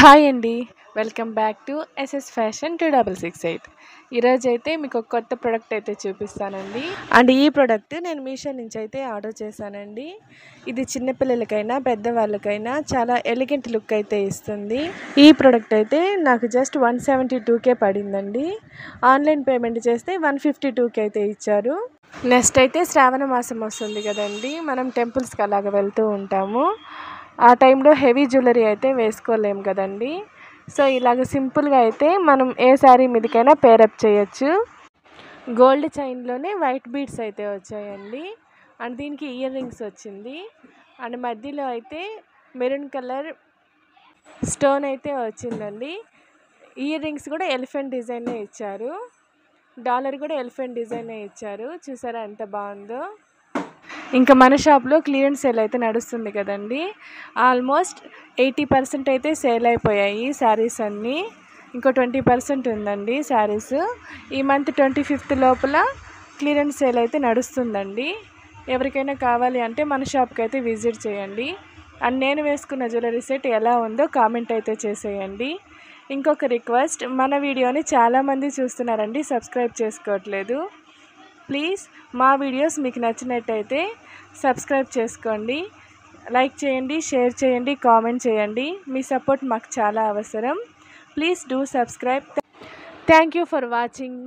Hi అండి. Welcome back to SS fashion 2668. ఈరోజైతే మీకు ఒక కొత్త ప్రోడక్ట్ అయితే చూపిస్తానండి. అండ్ ఈ ప్రోడక్ట్ నేను మీషో నుంచి అయితే ఆర్డర్ చేశానండి. ఇది చిన్నపిల్లలకైనా పెద్దవాళ్ళకైనా చాలా ఎలిగెంట్ లుక్ అయితే ఇస్తుంది. ఈ ప్రోడక్ట్ అయితే నాకు జస్ట్ 172K పడిందండి. ఆన్లైన్ పేమెంట్ చేస్తే 152K అయితే ఇచ్చారు. నెక్స్ట్ అయితే శ్రావణ మాసం వస్తుంది కదండి, మనం టెంపుల్స్కి అలాగ వెళ్తూ ఉంటాము. ఆ టైంలో హెవీ జ్యువెలరీ అయితే వేసుకోలేము కదండి. సో ఇలాగ సింపుల్గా అయితే మనం ఏ శారీ మీదకైనా పేరప్ చేయొచ్చు. గోల్డ్ చైన్లోనే వైట్ బీడ్స్ అయితే వచ్చాయండి. అండ్ దీనికి ఇయర్ రింగ్స్ వచ్చింది. అండ్ మధ్యలో అయితే మెరూన్ కలర్ స్టోన్ అయితే వచ్చిందండి. ఇయర్ రింగ్స్ కూడా ఎలిఫెంట్ డిజైనే ఇచ్చారు. డాలర్ కూడా ఎలిఫెంట్ డిజైనే ఇచ్చారు. చూసారా ఎంత బాగుందో. ఇంకా మన షాప్లో క్లియరెన్స్ సేల్ అయితే నడుస్తుంది కదండి. ఆల్మోస్ట్ 80% అయితే సేల్ అయిపోయాయి శారీస్ అన్నీ. ఇంకో 20% ఉందండి శారీస్. ఈ మంత్ 25th లోపల క్లియరెన్స్ సేల్ అయితే నడుస్తుందండి. ఎవరికైనా కావాలి అంటే మన షాప్కి అయితే విజిట్ చేయండి. అండ్ నేను వేసుకున్న జ్యువెలరీ సెట్ ఎలా ఉందో కామెంట్ అయితే చేసేయండి. ఇంకొక రిక్వెస్ట్, మన వీడియోని చాలామంది చూస్తున్నారండి, సబ్స్క్రైబ్ చేసుకోవట్లేదు. ప్లీజ్ మా వీడియోస్ మీకు నచ్చినట్టయితే సబ్స్క్రైబ్ చేసుకోండి, లైక్ చేయండి, షేర్ చేయండి, కామెంట్ చేయండి. మీ సపోర్ట్ మాకు చాలా అవసరం. Please do subscribe. Thank you for watching.